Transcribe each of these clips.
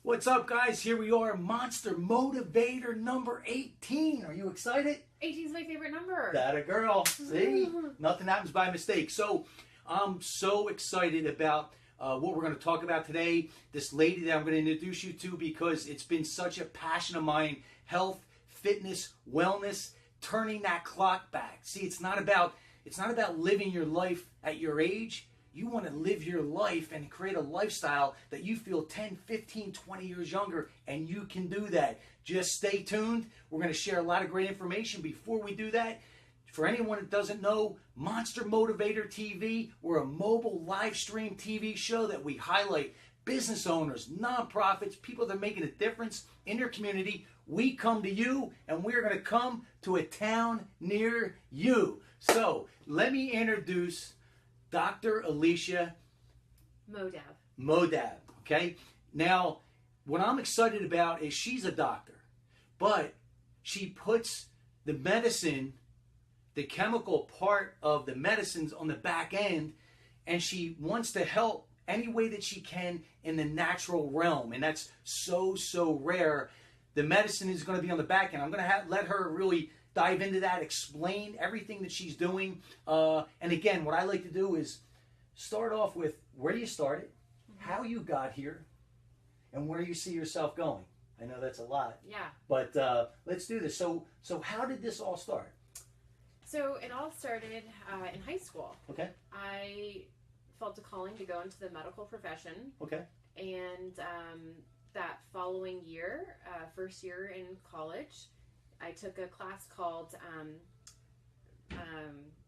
What's up, guys? Here we are, Monster Motivator number 18. Are you excited? 18 is my favorite number. That a girl. See? Nothing happens by mistake. So, I'm so excited about what we're going to talk about today. This lady that I'm going to introduce you to, because it's been such a passion of mine. Health, fitness, wellness, turning that clock back. See, it's not about living your life at your age. You want to live your life and create a lifestyle that you feel 10, 15, 20 years younger, and you can do that. Just stay tuned. We're going to share a lot of great information. Before we do that, for anyone that doesn't know, Monster Motivator TV, we're a mobile live stream TV show that we highlight business owners, nonprofits, people that are making a difference in their community. We come to you, and we're going to come to a town near you. So, let me introduce Dr. Alisha Moadab, okay? Now, what I'm excited about is she's a doctor, but she puts the medicine, the chemical part of the medicines on the back end, and she wants to help any way that she can in the natural realm, and that's so rare. The medicine is going to be on the back end. I'm going to let her really dive into that, explain everything that she's doing. And again, what I like to do is start off with where you started, how you got here, and where you see yourself going. I know that's a lot. Yeah. But let's do this. So how did this all start? So it all started in high school. Okay. I felt a calling to go into the medical profession. Okay. And that following year, first year in college, I took a class called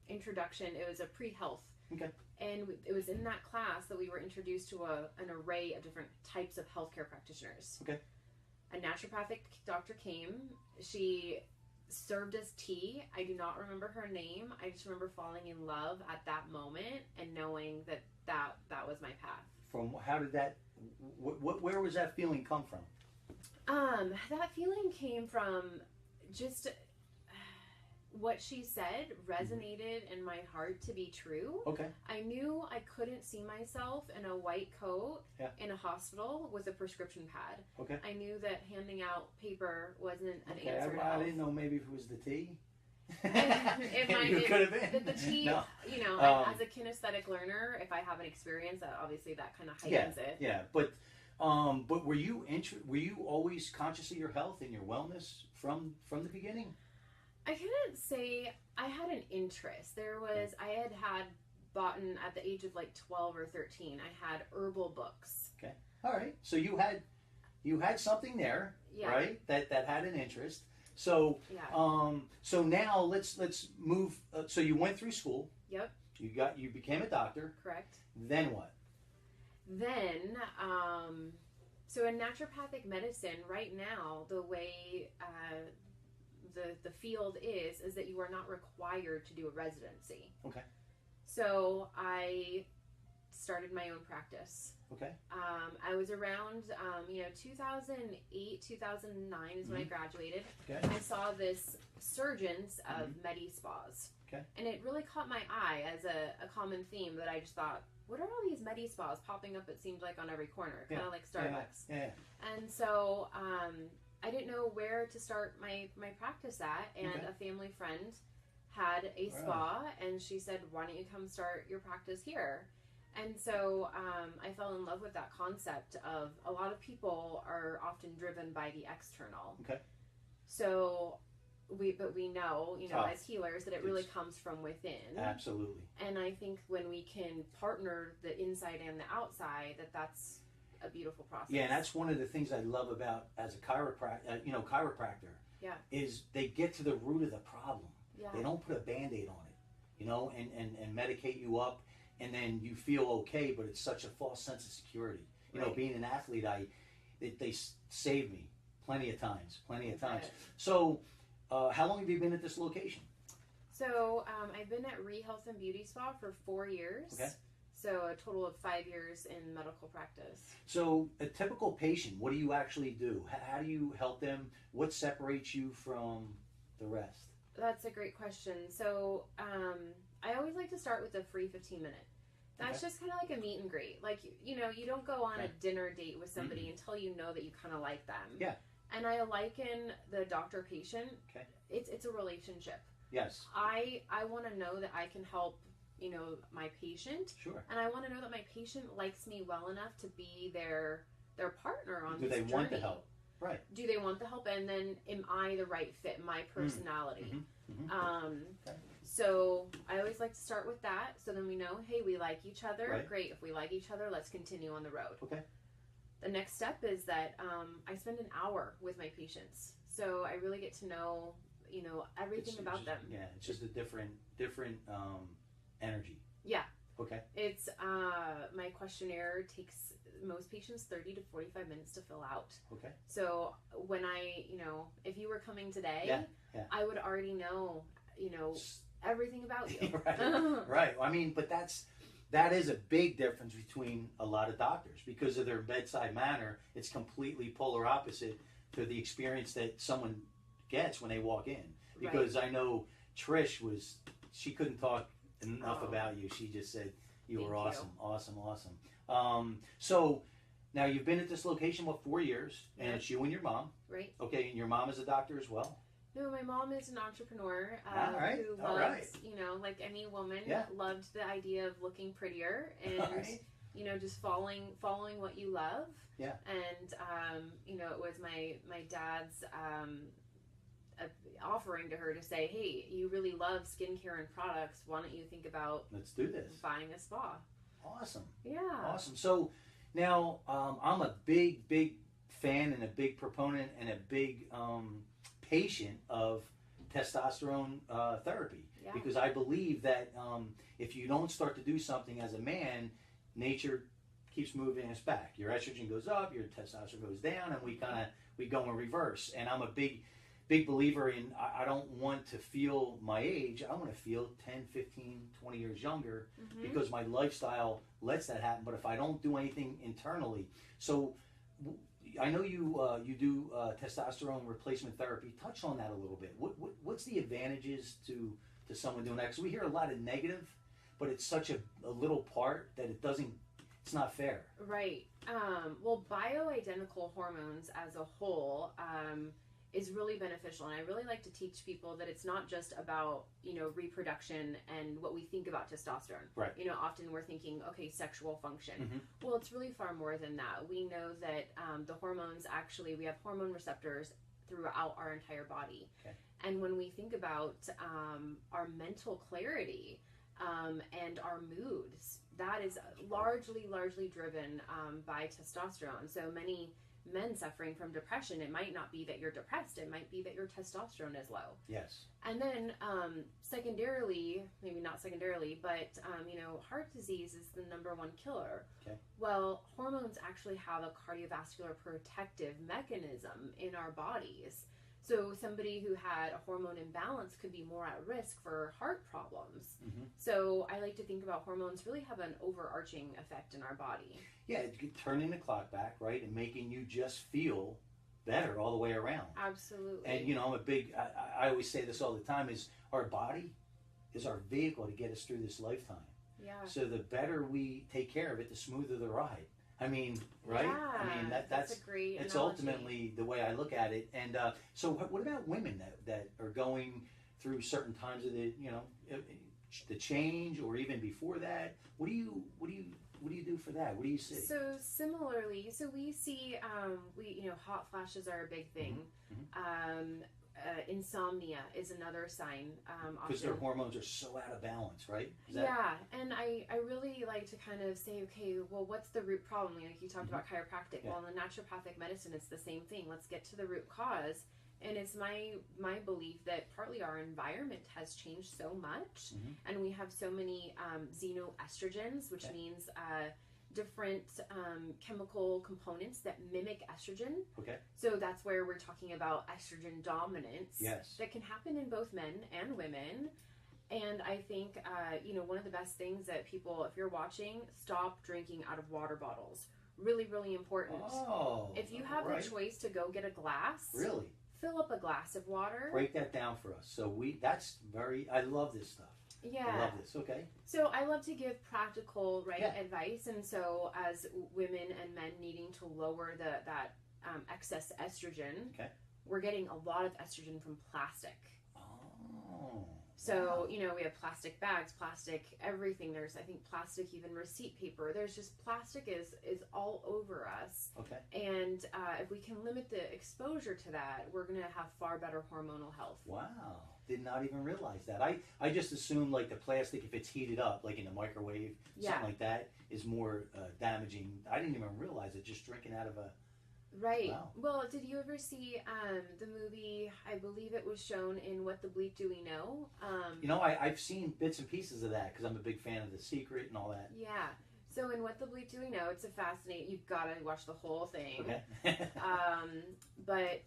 Introduction. It was a pre-health. Okay. And it was in that class that we were introduced to an array of different types of healthcare practitioners. Okay. A naturopathic doctor came. She served us tea. I do not remember her name. I just remember falling in love at that moment and knowing that was my path. How did that? Where was that feeling come from? That feeling came from just what she said resonated in my heart to be true. Okay. I knew I couldn't see myself in a white coat in a hospital with a prescription pad. Okay. I knew that handing out paper wasn't an answer to I health. didn't know maybe if it was the tea. It could have been. The tea, no. You know, as a kinesthetic learner, if I have an experience, that obviously that kind of heightens it. Yeah, but were you always conscious of your health and your wellness from the beginning? I couldn't say I had an interest. I had bought at the age of like 12 or 13. I had herbal books. Okay. All right. So you had something there, right? That had an interest. So so now let's move. So you went through school. Yep. You became a doctor. Correct. Then what? Then so in naturopathic medicine right now, the way the field is that you are not required to do a residency. Okay. So I started my own practice. Okay. I was around 2008, 2009 is when I graduated. Okay. I saw this surgence of medi spas. Okay. And it really caught my eye as a common theme that I just thought, what are all these medi spas popping up, it seemed like, on every corner, kind of like Starbucks. Yeah. And so I didn't know where to start my practice at, and a family friend had a spa, and she said, why don't you come start your practice here? And so I fell in love with that concept of a lot of people are often driven by the external. Okay. So we know, as healers, that it really comes from within. Absolutely. And I think when we can partner the inside and the outside, that's a beautiful process. Yeah, and that's one of the things I love about as a chiropractor. Yeah. Is they get to the root of the problem. Yeah. They don't put a Band-Aid on it, and medicate you up, and then you feel okay, but it's such a false sense of security. You know, being an athlete, they saved me plenty of times. Okay. So, how long have you been at this location? So, I've been at Re-Health and Beauty Spa for 4 years. Okay. So, a total of 5 years in medical practice. So, a typical patient, what do you actually do? How do you help them? What separates you from the rest? That's a great question. So, I always like to start with a free 15-minute. That's just kind of like a meet and greet. Like, you know, you don't go on a dinner date with somebody until you know that you kind of like them. Yeah. And I liken the doctor-patient. Okay. It's a relationship. Yes. I want to know that I can help, you know, my patient. Sure. And I want to know that my patient likes me well enough to be their partner on this journey. Do they want the help? Right. Do they want the help? And then am I the right fit? My personality. So I always like to start with that. So then we know, hey, we like each other. Right. Great. If we like each other, let's continue on the road. Okay. The next step is that I spend an hour with my patients. So I really get to know, you know, everything about them. Yeah, it's just a different energy. Yeah. Okay. It's my questionnaire takes most patients 30 to 45 minutes to fill out. Okay. So when you know, if you were coming today, I would already know, you know, everything about you. Right. Right. I mean, but that is a big difference between a lot of doctors because of their bedside manner. It's completely polar opposite to the experience that someone gets when they walk in. Because I know Trish she couldn't talk enough about you. She just said you were awesome, awesome. So now you've been at this location, 4 years, and it's you and your mom. Right. Okay, and your mom is a doctor as well? No, my mom is an entrepreneur who loves, you know, like any woman, loved the idea of looking prettier and, you know, just following what you love. Yeah. And, you know, it was my dad's offering to her to say, hey, you really love skincare and products. Why don't you think about let's do this, buying a spa? Awesome. Yeah. Awesome. So now I'm a big fan and a big proponent and a big patient of testosterone therapy because I believe that if you don't start to do something as a man, nature keeps moving us back. Your estrogen goes up, your testosterone goes down, and we go in reverse. And I'm a big believer in I don't want to feel my age. I want to feel 10, 15, 20 years younger because my lifestyle lets that happen. But if I don't do anything internally, so I know you do testosterone replacement therapy. Touch on that a little bit. What's the advantages to someone doing that? Because we hear a lot of negative, but it's such a little part that it's not fair. Right. Well, bioidentical hormones as a whole is really beneficial, and I really like to teach people that it's not just about, you know, reproduction and what we think about testosterone. Right. You know, often we're thinking, okay, sexual function. Well, it's really far more than that. We know that the hormones we have hormone receptors throughout our entire body. Okay. And when we think about our mental clarity and our moods, that is largely driven by testosterone. So many men suffering from depression, it might not be that you're depressed, it might be that your testosterone is low. Yes. And then secondarily, maybe not secondarily, but you know, heart disease is the #1 killer. Okay. Well, hormones actually have a cardiovascular protective mechanism in our bodies. So somebody who had a hormone imbalance could be more at risk for heart problems. So I like to think about hormones really have an overarching effect in our body. Yeah, turning the clock back, right, and making you just feel better all the way around. Absolutely. And, you know, I always say this all the time, is our body is our vehicle to get us through this lifetime. Yeah. So the better we take care of it, the smoother the ride. I mean, right? Yeah, I mean, that's a great it's analogy. ultimately the way I look at it. And so what about women that are going through certain times of the, you know, the change or even before that? What do you do for that? What do you see? So similarly, we see, you know, hot flashes are a big thing. Insomnia is another sign. Because their hormones are so out of balance, right? Yeah, and I really like to kind of say, okay, well, what's the root problem? Like you talked about chiropractic. Yeah. Well, in the naturopathic medicine, it's the same thing. Let's get to the root cause. And it's my belief that partly our environment has changed so much, and we have so many xenoestrogens, which means different chemical components that mimic estrogen. Okay. So that's where we're talking about estrogen dominance. Yes. That can happen in both men and women. And I think, you know, one of the best things that people, if you're watching, stop drinking out of water bottles. Really, really important. Oh. If you have the choice to go get a glass. Really? Fill up a glass of water. Break that down for us. So I love this stuff. Yeah. I love this. Okay. So I love to give practical, Yeah. advice. And so as women and men needing to lower that excess estrogen, Okay. we're getting a lot of estrogen from plastic. Oh. So, wow. we have plastic bags, plastic everything. There's, I think, plastic even receipt paper. There's just plastic is all over us. Okay. And if we can limit the exposure to that, we're going to have far better hormonal health. Wow. Did not even realize that. I just assumed like the plastic, if it's heated up, like in the microwave, something like that, is more damaging. I didn't even realize it just drinking out of a... Right. Wow. Well, did you ever see the movie, I believe it was shown in What the Bleep Do We Know? I've seen bits and pieces of that because I'm a big fan of The Secret and all that. Yeah. So in What the Bleep Do We Know, it's a fascinating, you've got to watch the whole thing. Okay. But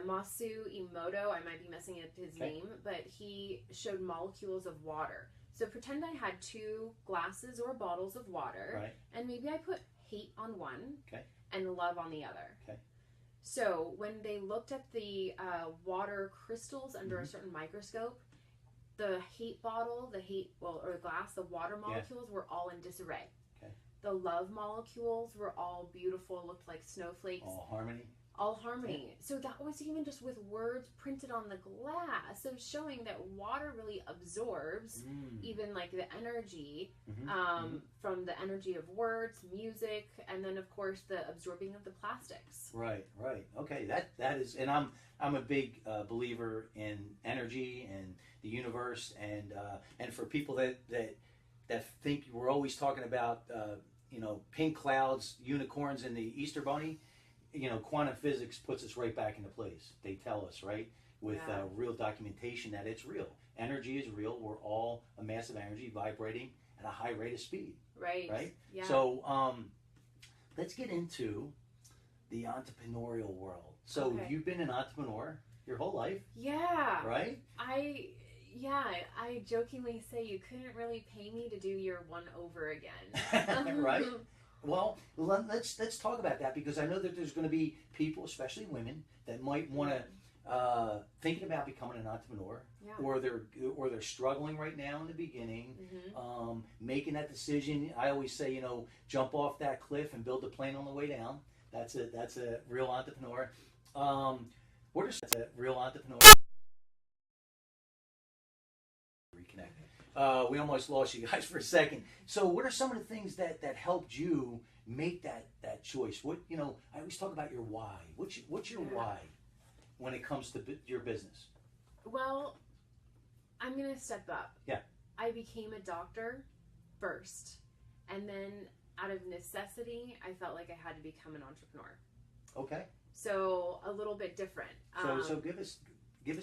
Masu Emoto, I might be messing up his name, but he showed molecules of water. So pretend I had 2 glasses or bottles of water, Right. and maybe I put hate on one. Okay. And love on the other. Okay. So when they looked at the water crystals under a certain microscope, the hate bottle, or glass, the water molecules were all in disarray. Okay. The love molecules were all beautiful, looked like snowflakes. All harmony. All harmony. So that was even just with words printed on the glass. So showing that water really absorbs even like the energy from the energy of words, music, and then of course the absorbing of the plastics. Right. Okay, that is, and I'm a big believer in energy and the universe, and for people that think we're always talking about pink clouds, unicorns, and the Easter Bunny. Quantum physics puts us right back into place. They tell us, right, with real documentation that it's real. Energy is real. We're all a massive energy vibrating at a high rate of speed. Right. Yeah. So let's get into the entrepreneurial world. So you've been an entrepreneur your whole life. Yeah. Right? I jokingly say you couldn't really pay me to do year 1 over again. Right? Well, let's talk about that, because I know that there's going to be people, especially women, that might want to thinking about becoming an entrepreneur, or they're struggling right now in the beginning, making that decision. I always say, jump off that cliff and build a plane on the way down. That's a real entrepreneur. That's a real entrepreneur. Reconnect. We almost lost you guys for a second. So what are some of the things that helped you make that choice? What, I always talk about your why. What's your why when it comes to your business? Well, I'm going to step up. Yeah. I became a doctor first, and then out of necessity, I felt like I had to become an entrepreneur. Okay. So a little bit different. So give us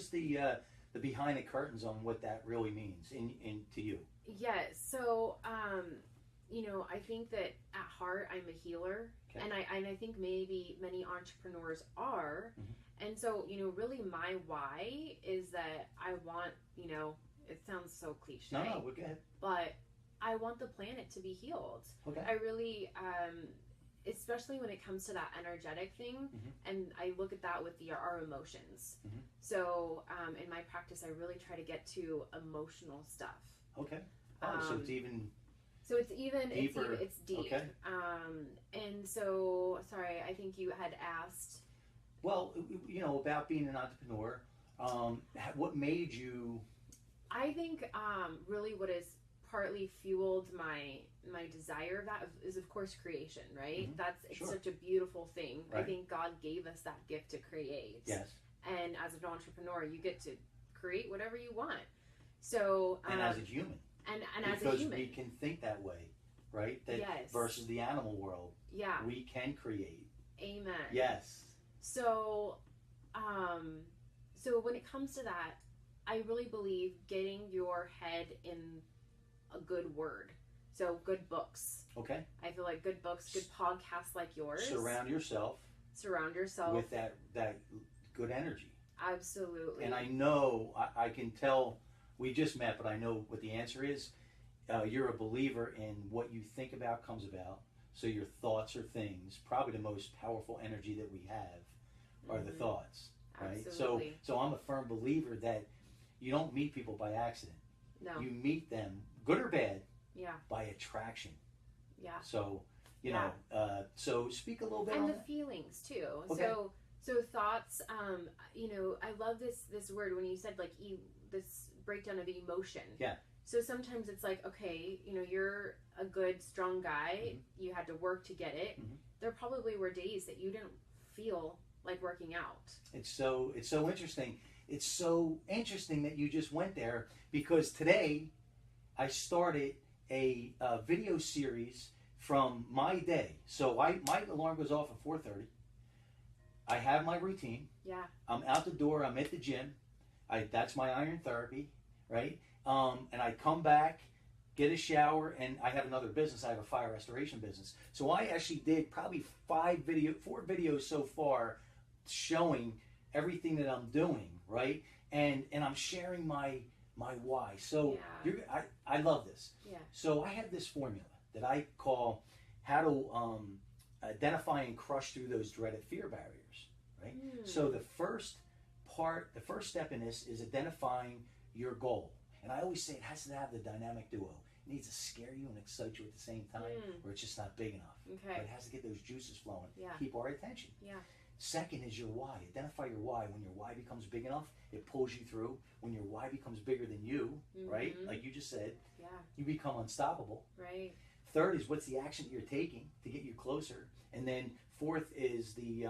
the behind the curtains on what that really means in to you. Yes. So I think that at heart I'm a healer, and I think maybe many entrepreneurs are. And so really my why is that I want, it sounds so cliche. No, we're good. But I want the planet to be healed. Okay. I really especially when it comes to that energetic thing, and I look at that with our emotions. So in my practice, I really try to get to emotional stuff. Okay. So it's even. So it's even deeper. It's deep. Okay. And so, sorry, I think you had asked. Well, about being an entrepreneur, what made you? I think really what has partly fueled my desire of that is of course creation, right? It's such a beautiful thing. Right. I think God gave us that gift to create. Yes. And as an entrepreneur, you get to create whatever you want. So and as a human. And because as a human. we can think that way, right? That yes. Versus the animal world. Yeah. We can create. Amen. Yes. So so when it comes to that, I really believe getting your head in a good word. So good books. Okay. I feel like good books, good podcasts like yours. Surround yourself with that good energy. Absolutely. And I know, I can tell, we just met, but I know what the answer is. You're a believer in what you think about comes about. So your thoughts are things. Probably the most powerful energy that we have are the thoughts. Right? Absolutely. So I'm a firm believer that you don't meet people by accident. No. You meet them, good or bad, Yeah. by attraction. Yeah. So, you know, so speak a little bit and on the that. feelings too. Okay. So thoughts. You know, I love this word when you said like this breakdown of emotion. Yeah. So sometimes it's like, okay, you know, you're a good, strong guy. Mm-hmm. You had to work to get it. Mm-hmm. There probably were days that you didn't feel like working out. It's so interesting. It's so interesting that you just went there, because today I started a video series from my day. So my alarm goes off at 4:30. I have my routine. Yeah. I'm out the door. I'm at the gym. That's my iron therapy, right? And I come back, get a shower, and I have another business. I have a fire restoration business. So I actually did probably 4 videos so far, showing everything that I'm doing, right? And I'm sharing my why. So I love this. Yeah. So I have this formula that I call how to identify and crush through those dreaded fear barriers, right? So the first step in this is identifying your goal. And I always say it has to have the dynamic duo. It needs to scare you and excite you at the same time, or it's just not big enough. Okay. But it has to get those juices flowing. Yeah. Keep our attention. Yeah. Second is your why. Identify your why. When your why becomes big enough, it pulls you through. When your why becomes bigger than you, right? Like you just said, you become unstoppable. Right. Third is what's the action that you're taking to get you closer. And then fourth is the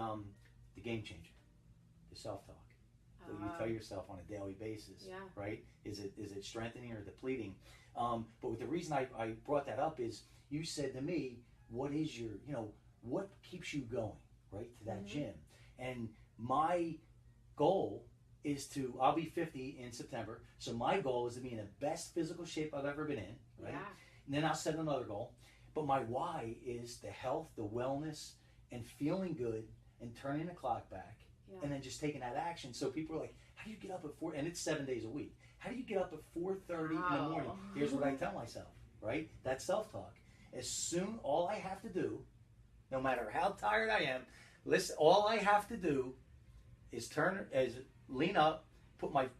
game changer, the self-talk. That you tell yourself on a daily basis, right? Is it strengthening or depleting? But with the reason I brought that up is you said to me, what is your, what keeps you going, right, to that gym? And my goal is I'll be 50 in September, so my goal is to be in the best physical shape I've ever been in, right? Yeah. And then I'll set another goal. But my why is the health, the wellness, and feeling good, and turning the clock back. Yeah. And then just taking that action. So people are like, how do you get up at 4? And it's 7 days a week. How do you get up at 4:30 in the morning? Here's what I tell myself, right? That self-talk. All I have to do, no matter how tired I am, listen, all I have to do is lean up,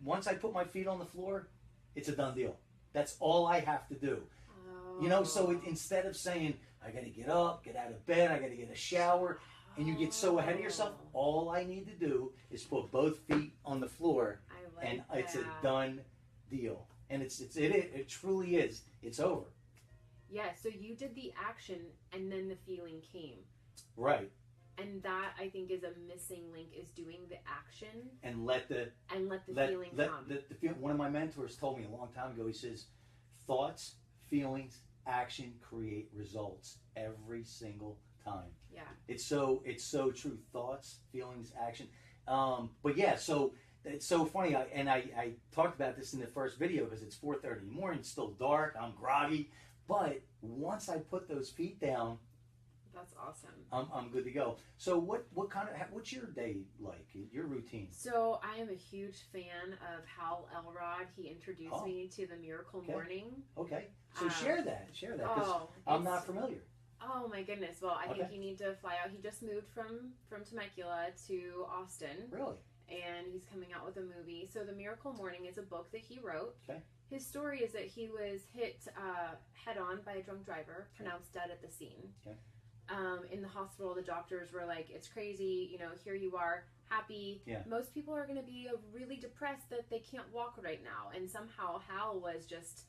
once I put my feet on the floor, it's a done deal. That's all I have to do. So instead of saying, I got to get up, get out of bed, I got to get a shower, and you get so ahead of yourself, all I need to do is put both feet on the floor, and it's a done deal. And it truly is. It's over. Yeah, so you did the action, and then the feeling came. Right. And that, I think, is a missing link, is doing the action. And let the feeling come. One of my mentors told me a long time ago, he says, thoughts, feelings, action create results every single time. Yeah. It's so true. Thoughts, feelings, action. But yeah, so it's so funny. I talked about this in the first video because it's 4:30 in the morning. It's still dark. I'm groggy. But once I put those feet down, that's awesome. I'm good to go. So what's your day like? Your routine? So I am a huge fan of Hal Elrod. He introduced me to the Miracle Morning. Okay. So share that because I'm not familiar. Oh my goodness. Well, I think you need to fly out. He just moved from Temecula to Austin. Really? And he's coming out with a movie. So The Miracle Morning is a book that he wrote. Okay. His story is that he was hit head on by a drunk driver, pronounced dead at the scene. Okay. In the hospital, the doctors were like, it's crazy, here you are, happy. Yeah. Most people are going to be really depressed that they can't walk right now. And somehow Hal was just,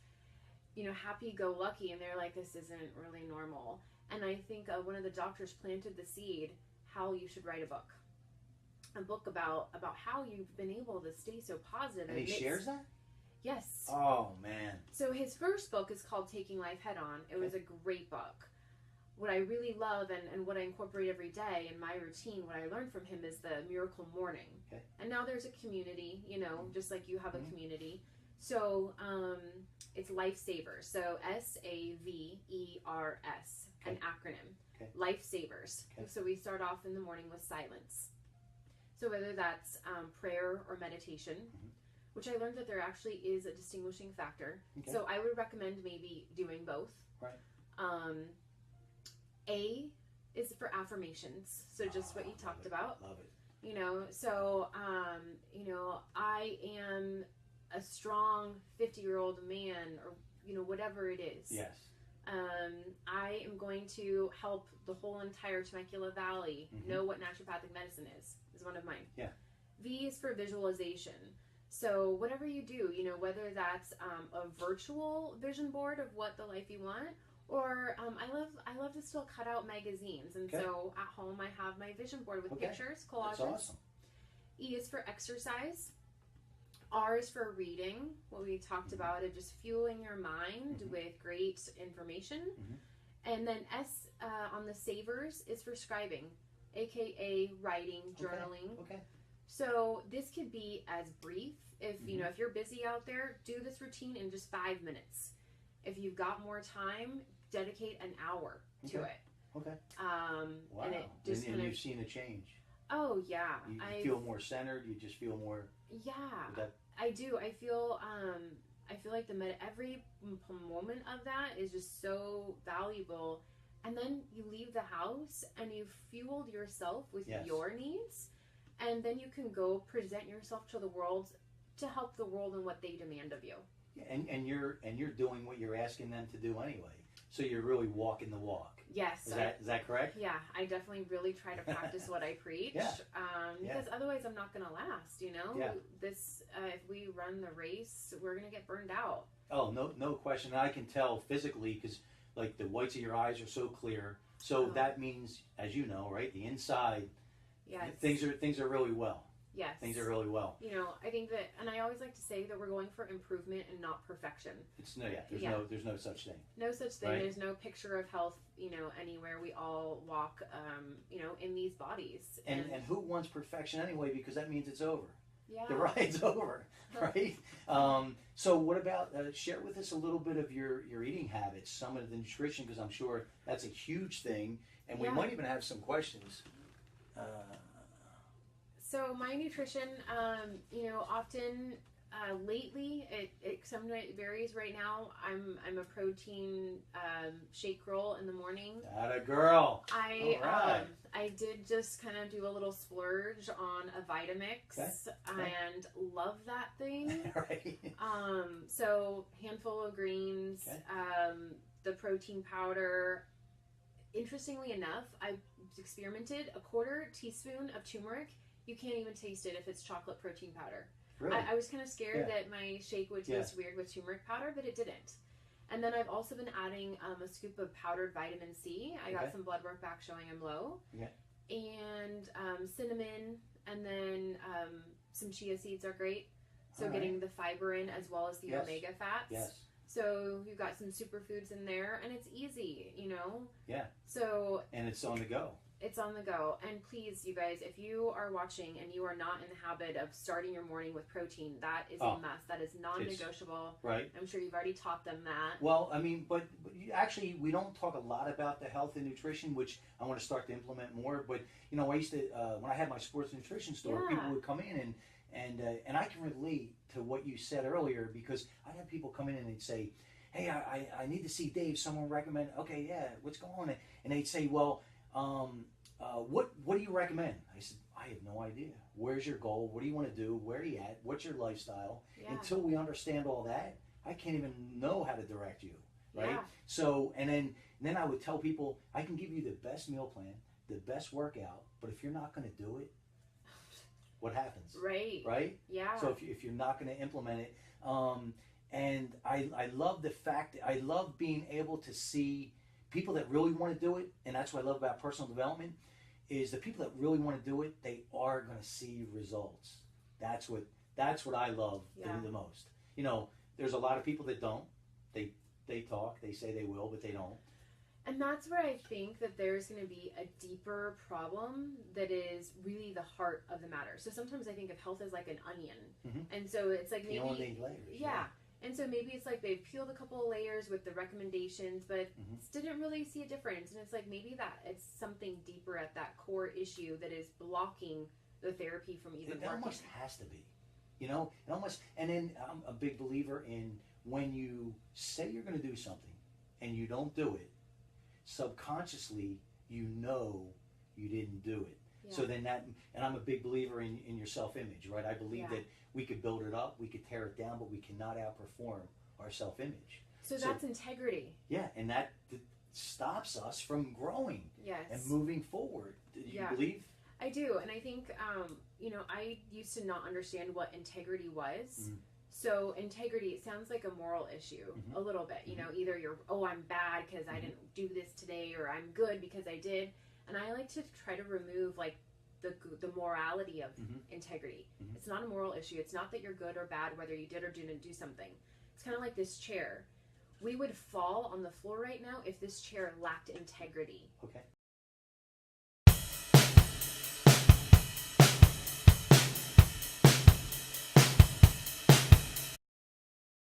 happy-go-lucky, and they're like, this isn't really normal. And I think one of the doctors planted the seed, Hal, you should write a book about how you've been able to stay so positive. And he shares that? Yes. Oh, man. So his first book is called Taking Life Head On. It was a great book. What I really love and what I incorporate every day in my routine, what I learned from him is the Miracle Morning. Okay. And now there's a community, just like you have a community. So it's Lifesavers. So SAVERS, an acronym. Okay. Lifesavers. Okay. So we start off in the morning with silence. So whether that's prayer or meditation, which I learned that there actually is a distinguishing factor. Okay. So I would recommend maybe doing both. Right. A is for affirmations. So just what you talked about. Love it. So, I am a strong 50-year-old man, or whatever it is. Yes. I am going to help the whole entire Temecula Valley know what naturopathic medicine is one of mine. Yeah. V is for visualization. So whatever you do, whether that's a virtual vision board of what the life you want, or I love to still cut out magazines, and so at home I have my vision board with pictures, collages. That's awesome. E is for exercise. R is for reading, what we talked about, of just fueling your mind with great information. And then S on the savers is for scribing, aka writing, journaling. Okay. So this could be as brief. If if you're busy out there, do this routine in just 5 minutes. If you've got more time, dedicate an hour to it. Okay. Wow. And it just and you've seen a change. Oh yeah. You feel more centered. You just feel more. Yeah. I do. I feel like every moment of that is just so valuable. And then you leave the house and you've fueled yourself with your needs, and then you can go present yourself to the world to help the world in what they demand of you. Yeah, and you're doing what you're asking them to do anyway. So you're really walking the walk. Yes. Is that correct? Yeah, I definitely really try to practice what I preach. Because otherwise I'm not going to last, Yeah. This, if we run the race, we're going to get burned out. Oh, no question. And I can tell physically, because like the whites of your eyes are so clear. So that means, as you know, right, the inside, things are really well. Yes. Things are really well. I think that, and I always like to say that we're going for improvement and not perfection. There's no such thing. No such thing. Right? There's no picture of health, anywhere. We all walk, in these bodies. And who wants perfection anyway? Because that means it's over. Yeah. The ride's over, right? So what about, share with us a little bit of your eating habits, some of the nutrition, because I'm sure that's a huge thing. And we might even have some questions. So my nutrition, often lately it sometimes varies. Right now, I'm a protein shake roll in the morning. Atta girl. I did just kind of do a little splurge on a Vitamix and love that thing. Right. So handful of greens, the protein powder. Interestingly enough, I experimented a 1/4 teaspoon of turmeric. You can't even taste it if it's chocolate protein powder. Really? I was kind of scared that my shake would taste weird with turmeric powder, but it didn't. And then I've also been adding a scoop of powdered vitamin C. I got some blood work back showing I'm low. Okay. And cinnamon, and then some chia seeds are great. So getting the fiber in as well as the omega fats. Yes. So you've got some superfoods in there, and it's easy, Yeah. So. And it's on the go. It's on the go. And please, you guys, if you are watching and you are not in the habit of starting your morning with protein, that is a must. That is non-negotiable. Right. I'm sure you've already taught them that. Well, I mean, but actually, we don't talk a lot about the health and nutrition, which I want to start to implement more. But, I used to, when I had my sports nutrition store, people would come in and I can relate to what you said earlier, because I'd have people come in and they'd say, hey, I need to see Dave. Someone recommend, okay, yeah, what's going on? And they'd say, well, what do you recommend? I said, I have no idea. Where's your goal? What do you want to do? Where are you at? What's your lifestyle? Yeah. Until we understand all that, I can't even know how to direct you, right? Yeah. So, and then I would tell people, I can give you the best meal plan, the best workout, but if you're not going to do it, what happens? Right. Right? Yeah. So if you're not going to implement it, and I love the fact that I love being able to see people that really want to do it, and that's what I love about personal development, is the people that really want to do it, they are going to see results. That's what I love the most. There's a lot of people that don't. They talk, they say they will, but they don't. And that's where I think that there's going to be a deeper problem that is really the heart of the matter. So sometimes I think of health as like an onion. And so it's like maybe... layers. Yeah. And so maybe it's like they've peeled a couple of layers with the recommendations, but didn't really see a difference. And it's like maybe that it's something deeper at that core issue that is blocking the therapy from even working. It almost has to be, and then I'm a big believer in when you say you're going to do something and you don't do it, subconsciously you know you didn't do it. So then that, and I'm a big believer in your self-image, right? I believe that we could build it up, we could tear it down, but we cannot outperform our self-image. So that's integrity. Yeah, and that stops us from growing and Yes. moving forward. Do you believe? I do, and I think, you know, I used to not understand what integrity was. So integrity, it sounds like a moral issue a little bit. You know, either you're, oh, I'm bad because I didn't do this today, or I'm good because I did. And I like to try to remove like the morality of integrity. It's not a moral issue. It's not that you're good or bad whether you did or didn't do something. It's kind of like this chair. We would fall on the floor right now if this chair lacked integrity. Okay.